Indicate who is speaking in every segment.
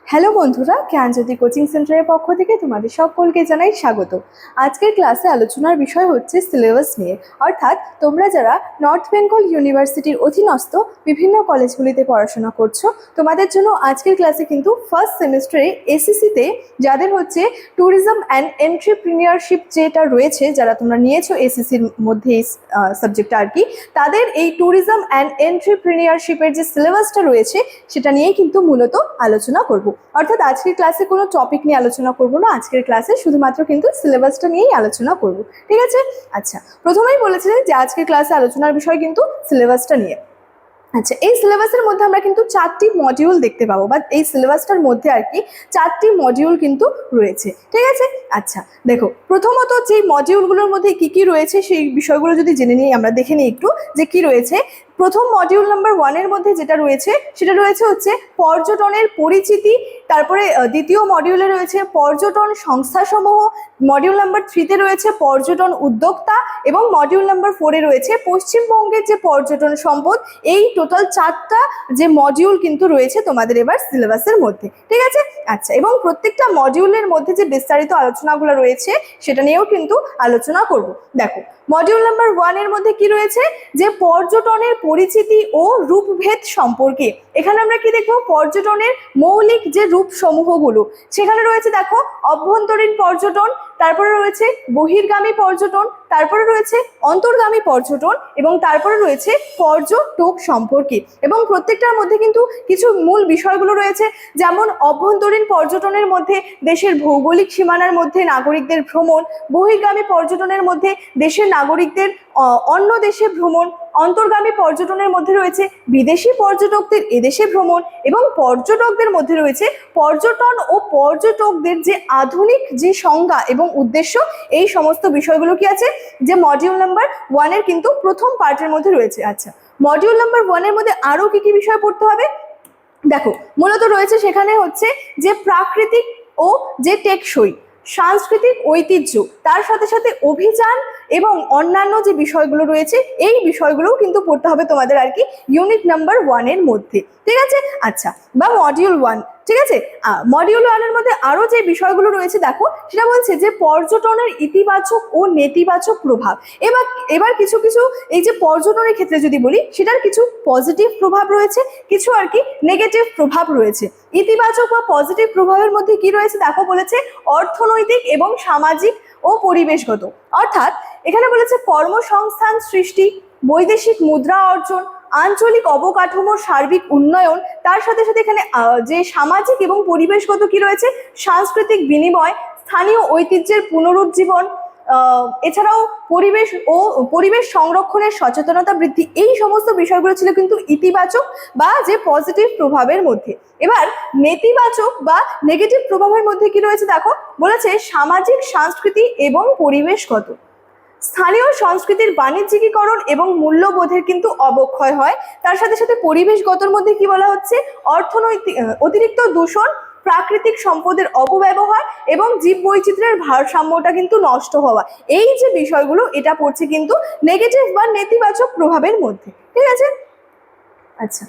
Speaker 1: Hello বন্ধুরা, জ্ঞানজ্যোতি coaching সেন্টারের পক্ষ থেকে তোমাদের সকলকে জানাই স্বাগত। আজকের ক্লাসে আলোচনার বিষয় হচ্ছে সিলেবাস নিয়ে, অর্থাৎ তোমরা যারা নর্থ বেঙ্গল ইউনিভার্সিটির অধীনস্থ বিভিন্ন কলেজগুলিতে পড়াশোনা করছো, তোমাদের জন্য আজকের ক্লাসে কিন্তু ফার্স্ট সেমিস্টারে এসিসিতে যাদের হচ্ছে ট্যুরিজম অ্যান্ড এন্ট্রিপ্রিনিয়রশিপ যেটা রয়েছে, যারা তোমরা নিয়েছো এসিসির মধ্যে এই সাবজেক্টটা আর কি, তাদের এই ট্যুরিজম অ্যান্ড এন্ট্রিপ্রিনিয়রশিপের যে সিলেবাসটা রয়েছে সেটা নিয়েই কিন্তু মূলত আলোচনা করব। অর্থাৎ আজকের ক্লাসে কোনো টপিক নিয়ে আলোচনা করব না, আজকের ক্লাসে শুধুমাত্র কিন্তু সিলেবাসটা নিয়েই আলোচনা করব। ঠিক আছে? আচ্ছা, প্রথমেই বলেছিলেন যে আজকের ক্লাসে আলোচনার বিষয় কিন্তু সিলেবাসটা নিয়ে। আচ্ছা, এই সিলেবাসের মধ্যে আমরা কিন্তু 4টি মডিউল দেখতে পাবো, বা এই সিলেবাসটার মধ্যে আর কি 4টি মডিউল কিন্তু রয়েছে। ঠিক আছে? আচ্ছা দেখো, প্রথমত যে মডিউলগুলোর মধ্যে কি কি রয়েছে সেই বিষয়গুলো যদি জেনে নিই, আমরা দেখে নিই একটু যে কি রয়েছে। প্রথম মডিউল নাম্বার 1-এর মধ্যে যেটা রয়েছে সেটা রয়েছে হচ্ছে পর্যটনের পরিচিতি। তারপরে দ্বিতীয় মডিউলে রয়েছে পর্যটন সংস্থাসমূহ। মডিউল নাম্বার 3-তে রয়েছে পর্যটন উদ্যোক্তা, এবং মডিউল নাম্বার 4-এ রয়েছে পশ্চিমবঙ্গের যে পর্যটন সম্পদ। এই টোটাল 4টা যে মডিউল কিন্তু রয়েছে তোমাদের এবার সিলেবাসের মধ্যে। ঠিক আছে? আচ্ছা, এবং প্রত্যেকটা মডিউলের মধ্যে যে বিস্তারিত আলোচনাগুলো রয়েছে সেটা নিয়েও কিন্তু আলোচনা করব। দেখো, মডিউল নাম্বার 1-এর মধ্যে কি রয়েছে, যে পর্যটনের পরিচিতি ও রূপভেদ সম্পর্কে। এখানে আমরা কি দেখবো, পর্যটনের মৌলিক যে রূপ সমূহগুলো সেখানে রয়েছে। দেখো, অভ্যন্তরীণ পর্যটন, তারপরে রয়েছে বহির্গামী পর্যটন, তারপরে রয়েছে অন্তর্গামী পর্যটন, এবং তারপরে রয়েছে পর্যটক সম্পর্কে। এবং প্রত্যেকটার মধ্যে কিন্তু কিছু মূল বিষয়গুলো রয়েছে, যেমন অভ্যন্তরীণ পর্যটনের মধ্যে দেশের ভৌগোলিক সীমানার মধ্যে নাগরিকদের ভ্রমণ, বহির্গামী পর্যটনের মধ্যে দেশের নাগরিকদের অন্য দেশে ভ্রমণ, অন্তর্গামী পর্যটনের মধ্যে রয়েছে বিদেশি পর্যটকদের এদেশে ভ্রমণ, এবং পর্যটকদের মধ্যে রয়েছে পর্যটন ও পর্যটকদের যে আধুনিক যে সংজ্ঞা এবং উদ্দেশ্য। এই সমস্ত বিষয়গুলো কি আছে, যে মডিউল নাম্বার 1-এর কিন্তু প্রথম পার্টের মধ্যে রয়েছে। আচ্ছা, মডিউল নাম্বার 1-এর মধ্যে আরো কি কি বিষয় পড়তে হবে দেখো, মূলত রয়েছে সেখানে হচ্ছে যে প্রাকৃতিক ও যে টেকসই সাংস্কৃতিক ঐতিহ্য, তার সাথে সাথে অভিযান এবং অন্যান্য যে বিষয়গুলো রয়েছে, এই বিষয়গুলোও কিন্তু পড়তে হবে তোমাদের আর কি ইউনিট নাম্বার 1-এর মধ্যে। ঠিক আছে? আচ্ছা, বা মডিউল 1। ঠিক আছে? মডিউল 1-এর মধ্যে আরো যে বিষয়গুলো রয়েছে দেখো, সেটা বলছে যে পর্যটনের ইতিবাচক ও নেতিবাচক প্রভাব। এবার এবার কিছু কিছু এই যে পর্যটনের ক্ষেত্রে যদি বলি, সেটার কিছু পজিটিভ প্রভাব রয়েছে, কিছু আর কি নেগেটিভ প্রভাব রয়েছে। ইতিবাচক বা পজিটিভ প্রভাবের মধ্যে কি রয়েছে দেখো, বলেছে অর্থনৈতিক এবং সামাজিক ও পরিবেশগত। অর্থাৎ এখানে বলেছে কর্মসংস্থান সৃষ্টি, বৈদেশিক মুদ্রা অর্জন, আঞ্চলিক অবকাঠামোর সার্বিক উন্নয়ন, তার সাথে সাথে এখানে যে সামাজিক এবং পরিবেশগত কি রয়েছে, সাংস্কৃতিক বিনিময়, স্থানীয় ঐতিহ্যের পুনরুজ্জীবন, এছাড়াও পরিবেশ সংরক্ষণের সচেতনতা বৃদ্ধি। এই সমস্ত বিষয়গুলো ছিল কিন্তু ইতিবাচক বা যে পজিটিভ প্রভাবের মধ্যে। এবার নেতিবাচক বা নেগেটিভ প্রভাবের মধ্যে কি রয়েছে দেখো, বলেছে সামাজিক, সাংস্কৃতিক এবং পরিবেশগত। স্থানীয় সংস্কৃতির বাণিজ্যিকীকরণ এবং মূল্যবোধের কিন্তু অবক্ষয় হয়। তার সাথে সাথে পরিবেশগতর মধ্যে কি বলা হচ্ছে, অর্থনৈতিক অতিরিক্ত দূষণ, প্রাকৃতিক সম্পদের অপব্যবহার এবং জীববৈচিত্র্যের ভারসাম্যটা কিন্তু নষ্ট হওয়া। এই যে বিষয়গুলো, এটা পড়ছে কিন্তু নেগেটিভ বা নেতিবাচক প্রভাবের মধ্যে। ঠিক আছে? আচ্ছা,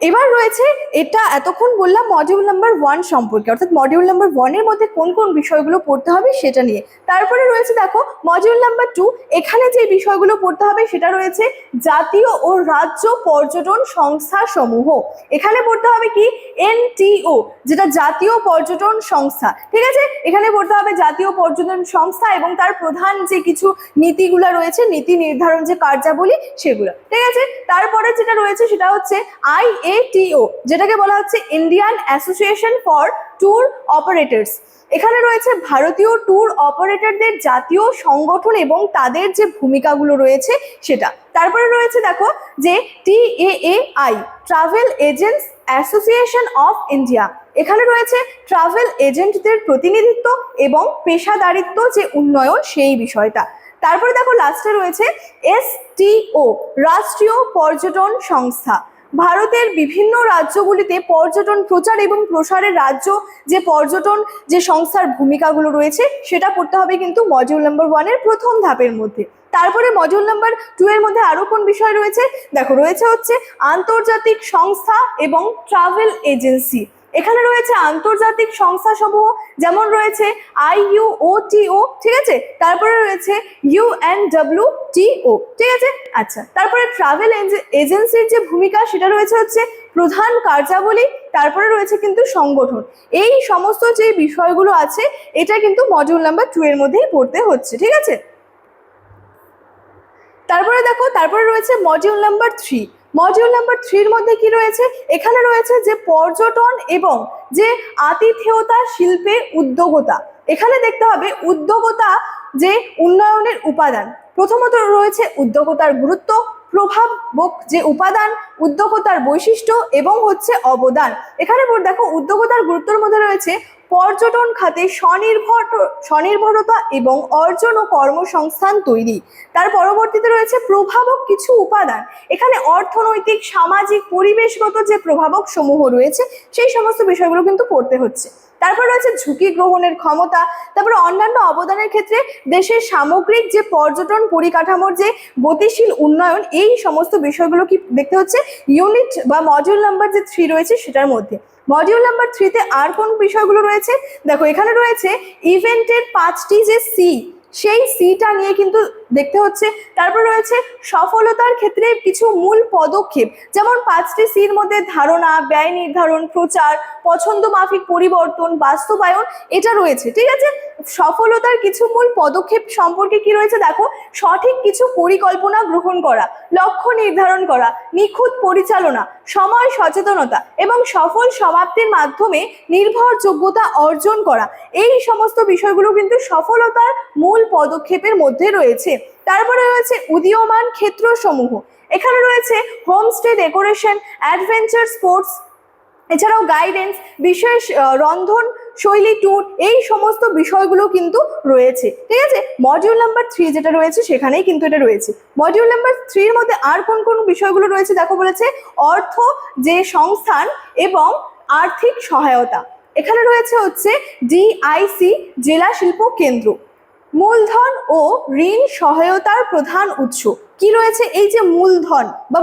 Speaker 1: এবার রয়েছে, এটা এতক্ষণ বললাম মডিউল নাম্বার 1 সম্পর্কে, অর্থাৎ মডিউল নাম্বার 1-এর মধ্যে কোন কোন বিষয়গুলো পড়তে হবে সেটা নিয়ে। তারপরে রয়েছে দেখো মডিউল নাম্বার 2, এখানে যে বিষয়গুলো পড়তে হবে সেটা রয়েছে জাতীয় ও রাজ্য পর্যটন সংস্থা সমূহ। এখানে পড়তে হবে কি, এনটিও, যেটা জাতীয় পর্যটন সংস্থা। ঠিক আছে? এখানে পড়তে হবে জাতীয় পর্যটন সংস্থা এবং তার প্রধান যে কিছু নীতিগুলো রয়েছে, নীতি নির্ধারণ যে কার্যাবলী সেগুলো। ঠিক আছে? তারপরে যেটা রয়েছে সেটা হচ্ছে IATO, যেটাকে বলা হচ্ছে Indian association for tour operators. এখানে রয়েছে ভারতীয় ট্যুর অপারেটরদের জাতীয় সংগঠন এবং তাদের যে ভূমিকাগুলো রয়েছে সেটা। তারপরে রয়েছে দেখো যে TAAI, travel agents association of India. এখানে রয়েছে ট্রাভেল এজেন্টদের প্রতিনিধিত্ব এবং পেশাদারিত্ব যে উন্নয়ন, সেই বিষয়টা। তারপরে দেখো লাস্টে রয়েছে STO, রাষ্ট্রীয় পর্যটন সংস্থা। ভারতের বিভিন্ন রাজ্যগুলিতে পর্যটন প্রচার এবং প্রসারের রাজ্য যে পর্যটন যে সংস্থার ভূমিকাগুলো রয়েছে সেটা পড়তে হবে কিন্তু মডিউল নাম্বার 1-এর প্রথম ধাপের মধ্যে। তারপরে মডিউল নাম্বার 2-এর মধ্যে আরো কোন বিষয় রয়েছে দেখো, রয়েছে হচ্ছে আন্তর্জাতিক সংস্থা এবং ট্রাভেল এজেন্সি। এখানে রয়েছে আন্তর্জাতিক সংস্থা সমূহ, যেমন রয়েছে IUOTO, ঠিক আছে, তারপরে রয়েছে UNWTO, ঠিক আছে। আচ্ছা, তারপরে ট্রাভেল এজেন্সির যে ভূমিকা সেটা রয়েছে হচ্ছে প্রধান কার্যাবলী, তারপরে রয়েছে কিন্তু সংগঠন। এই সমস্ত যে বিষয়গুলো আছে এটা কিন্তু মডিউল নাম্বার 2 এর মধ্যেই পড়তে হচ্ছে, ঠিক আছে। তারপরে দেখো, তারপরে রয়েছে মডিউল নাম্বার 3। মডিউল নাম্বার 3 এর মধ্যে কি রয়েছে, এখানে রয়েছে যে পর্যটন এবং যে আতিথেয়তা শিল্পে উদ্যোগতা। এখানে দেখতে হবে উদ্যোগতা যে উন্নয়নের উপাদান। প্রথমত রয়েছে উদ্যোগতার গুরুত্ব, প্রভাবক যে উপাদান, উদ্যোগতার বৈশিষ্ট্য এবং হচ্ছে অবদান। এখানে দেখো উদ্যোগতার গুরুত্বের মধ্যে রয়েছে পর্যটন খাতে স্বনির্ভরতা এবং অর্জন ও কর্মসংস্থান তৈরি। তার পরবর্তীতে রয়েছে প্রভাবক কিছু উপাদান। এখানে অর্থনৈতিক, সামাজিক, পরিবেশগত যে প্রভাবক সমূহ রয়েছে সেই সমস্ত বিষয়গুলো কিন্তু পড়তে হচ্ছে। তারপর রয়েছে ঝুঁকি গ্রহণের ক্ষমতা, তারপর অন্যান্য অবদানের ক্ষেত্রে দেশের সামগ্রিক যে পর্যটন পরিকাঠামোর যে গতিশীল উন্নয়ন, এই সমস্ত বিষয়গুলো কি দেখতে হচ্ছে ইউনিট বা মডিউল নাম্বার যে 3 রয়েছে সেটার মধ্যে। মডিউল নাম্বার 3-তে আর কোন বিষয়গুলো রয়েছে, দেখো এখানে রয়েছে ইভেন্টের 5টি যে সি, সেই সিটা নিয়ে কিন্তু দেখতে হচ্ছে। তারপর রয়েছে সফলতার ক্ষেত্রে কিছু মূল পদক্ষেপ, যেমন 5টি সির মধ্যে ধারণা, ব্যয় নির্ধারণ, প্রচার, পছন্দ মাফিক পরিবর্তন, বাস্তবায়ন, এটা রয়েছে, ঠিক আছে। সফলতার কিছু মূল পদক্ষেপ সম্পর্কে কি রয়েছে দেখো, সঠিক কিছু পরিকল্পনা গ্রহণ করা, লক্ষ্য নির্ধারণ করা, নিখুঁত পরিচালনা, সময় সচেতনতা এবং সফল সমাপ্তির মাধ্যমে নির্ভরযোগ্যতা অর্জন করা। এই সমস্ত বিষয়গুলো কিন্তু সফলতার মূল পদক্ষেপের মধ্যে রয়েছে। তারপরে রয়েছে উদীয়মান ক্ষেত্রসমূহ। এখানে রয়েছে হোমস্টে ডেকোরেশন, অ্যাডভেঞ্চার স্পোর্টস, এছাড়াও গাইডেন্স, বিশেষ রন্ধন শৈলী ট্যুর, এই সমস্ত বিষয়গুলো কিন্তু রয়েছে, ঠিক আছে। মডিউল নাম্বার 3 যেটা রয়েছে সেখানেই কিন্তু এটা রয়েছে। মডিউল নাম্বার 3 এর মধ্যে আর কোন কোন বিষয়গুলো রয়েছে দেখো, বলেছে অর্থ যে সংস্থান এবং আর্থিক সহায়তা। এখানে রয়েছে হচ্ছে DIC, জেলা শিল্প কেন্দ্র, মূলধন ও ঋণ সহায়তার প্রধান উৎস। কি রয়েছে, এই যে মূলধন বা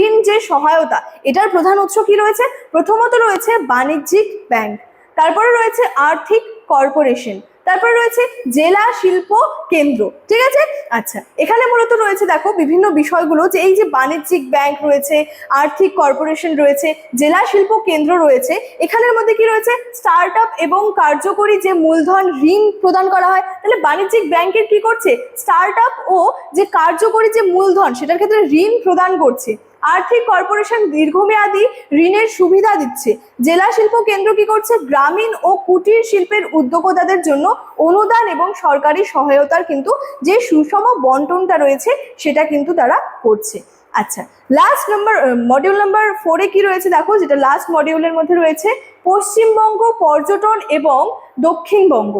Speaker 1: ঋণ যে সহায়তা, এটার প্রধান উৎস কি রয়েছে, প্রথমত রয়েছে বাণিজ্যিক ব্যাংক, তারপরে রয়েছে আর্থিক কর্পোরেশন, তারপরে রয়েছে জেলা শিল্প কেন্দ্র, ঠিক আছে। আচ্ছা, এখানে মূলত রয়েছে দেখো বিভিন্ন বিষয়গুলো, যে এই যে বাণিজ্যিক ব্যাংক রয়েছে, আর্থিক কর্পোরেশন রয়েছে, জেলা শিল্প কেন্দ্র রয়েছে, এখানের মধ্যে কি রয়েছে স্টার্ট আপ এবং কার্যকরী যে মূলধন ঋণ প্রদান করা হয়। তাহলে বাণিজ্যিক ব্যাংকের কি করছে, স্টার্ট আপ ও যে কার্যকরী যে মূলধন সেটার ক্ষেত্রে ঋণ প্রদান করছে। আর্থিক কর্পোরেশন দীর্ঘমেয়াদী ঋণের সুবিধা দিচ্ছে। জেলা শিল্প কেন্দ্র কি করছে, গ্রামীণ ও কুটির শিল্পের উদ্যোক্তাদের জন্য অনুদান এবং সরকারি সহায়তার কিন্তু যে সুষম বন্টনটা রয়েছে সেটা কিন্তু তারা করছে। আচ্ছা, লাস্ট নাম্বার মডিউল নাম্বার 4-এ কি রয়েছে দেখো, যেটা লাস্ট মডিউলের মধ্যে রয়েছে পশ্চিমবঙ্গ পর্যটন এবং দক্ষিণবঙ্গ।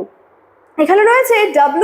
Speaker 1: এখানে রয়েছে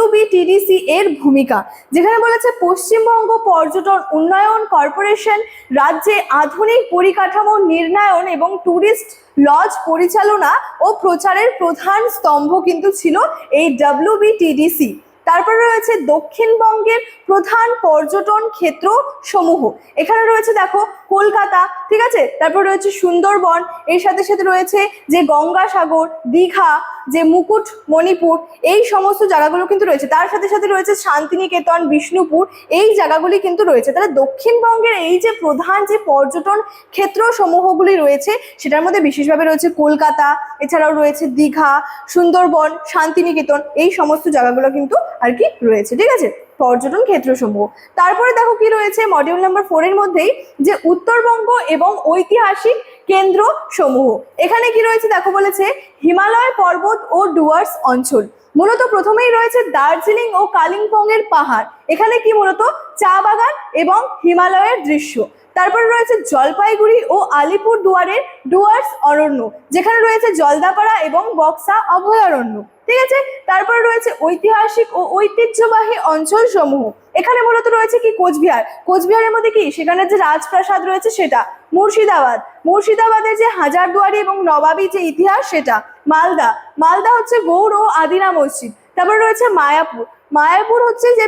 Speaker 1: WBTDC এর ভূমিকা, যেখানে বলেছে পশ্চিমবঙ্গ পর্যটন উন্নয়ন কর্পোরেশন রাজ্যে আধুনিক পরিকাঠামো নির্ণয়ন এবং ট্যুরিস্ট লজ পরিচালনা ও প্রচারের প্রধান স্তম্ভ কিন্তু ছিল এই WBTDC। তারপরে রয়েছে দক্ষিণবঙ্গের প্রধান পর্যটন ক্ষেত্র সমূহ। এখানে রয়েছে দেখো কলকাতা, ঠিক আছে, তারপর রয়েছে সুন্দরবন, এর সাথে সাথে রয়েছে যে গঙ্গাসাগর, দীঘা, যে মুকুট মণিপুর, এই সমস্ত জায়গাগুলো কিন্তু রয়েছে। তার সাথে সাথে রয়েছে শান্তিনিকেতন, বিষ্ণুপুর, এই জায়গাগুলি কিন্তু রয়েছে। তাহলে দক্ষিণবঙ্গের এই যে প্রধান যে পর্যটন ক্ষেত্র সমূহগুলি রয়েছে সেটার মধ্যে বিশেষভাবে রয়েছে কলকাতা, এছাড়াও রয়েছে দীঘা, সুন্দরবন, শান্তিনিকেতন, এই সমস্ত জায়গাগুলো কিন্তু আর কি রয়েছে, ঠিক আছে, পর্যটন ক্ষেত্রসমূহ। তারপরে দেখো কি রয়েছে মডিউল নাম্বার 4 এর মধ্যেই, যে উত্তরবঙ্গ এবং ঐতিহাসিক কেন্দ্র সমূহ। এখানে কি রয়েছে দেখো, বলেছে হিমালয় পর্বত ও ডুয়ার্স অঞ্চল। মূলত প্রথমেই রয়েছে দার্জিলিং ও কালিম্পং এর পাহাড়, এখানে কি মূলত চা বাগান এবং হিমালয়ের দৃশ্য। তারপরে রয়েছে জলপাইগুড়ি ও আলিপুর দুয়ারের ডুয়ার্স অরণ্য, যেখানে রয়েছে জলদাপাড়া এবং বক্সা অভয়ারণ্য, ঠিক আছে। তারপরে রয়েছে ঐতিহাসিক ও ঐতিহ্যবাহী অঞ্চল সমূহ। এখানে মূলত রয়েছে কি কোচবিহার, কোচবিহারের মধ্যে কি সেখানে যে রাজপ্রাসাদ রয়েছে সেটা, মুর্শিদাবাদ, মুর্শিদাবাদের যে হাজারদুয়ারি এবং নবাবী যে ইতিহাস সেটা, মালদা, মালদা হচ্ছে গৌড় ও আদিনা মসজিদ। তারপরে রয়েছে মায়াপুর, মায়াপুর হচ্ছে যে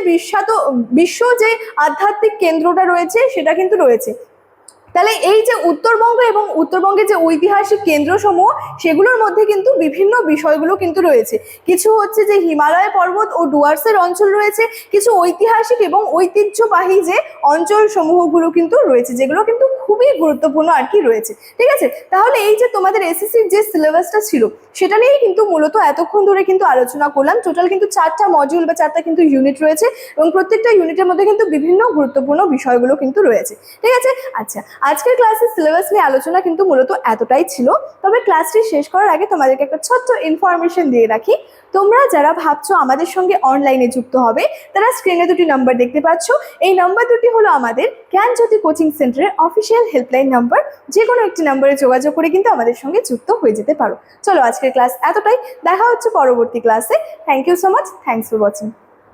Speaker 1: বিশ্ব যে আধ্যাত্মিক কেন্দ্রটা রয়েছে সেটা কিন্তু রয়েছে। তাহলে এই যে উত্তরবঙ্গ এবং উত্তরবঙ্গের যে ঐতিহাসিক কেন্দ্রসমূহ সেগুলোর মধ্যে কিন্তু বিভিন্ন বিষয়গুলো কিন্তু রয়েছে। কিছু হচ্ছে যে হিমালয় পর্বত ও ডুয়ার্সের অঞ্চল রয়েছে, কিছু ঐতিহাসিক এবং ঐতিহ্যবাহী যে অঞ্চল সমূহগুলো কিন্তু রয়েছে, যেগুলো কিন্তু খুবই গুরুত্বপূর্ণ আর কি রয়েছে। ঠিক আছে, তাহলে এই যে তোমাদের এসএসসির যে সিলেবাসটা ছিল সেটা নিয়েই কিন্তু মূলত এতক্ষণ ধরে কিন্তু আলোচনা করলাম। টোটাল কিন্তু 4টা মডিউল বা 4টা কিন্তু ইউনিট রয়েছে এবং প্রত্যেকটা ইউনিটের মধ্যে কিন্তু বিভিন্ন গুরুত্বপূর্ণ বিষয়গুলো কিন্তু রয়েছে। ঠিক আছে, আচ্ছা আজকের ক্লাসের সিলেবাস নিয়ে আলোচনা কিন্তু মূলত এতটাই ছিল। তবে ক্লাসটি শেষ করার আগে তোমাদেরকে একটা ছোট্ট ইনফরমেশন দিয়ে রাখি। তোমরা যারা ভাবছো আমাদের সঙ্গে অনলাইনে যুক্ত হবে তারা স্ক্রিনে দুটি নাম্বার দেখতে পাচ্ছ। এই নাম্বার দুটি হলো আমাদের জ্ঞানজ্যোতি কোচিং সেন্টারের অফিসিয়াল হেল্পলাইন নাম্বার। যে কোনো একটি নাম্বারে যোগাযোগ করে কিন্তু আমাদের সঙ্গে যুক্ত হয়ে যেতে পারো। চলো আজকের ক্লাস এতটাই, দেখা হচ্ছে পরবর্তী ক্লাসে। Thank you so much, thanks for watching.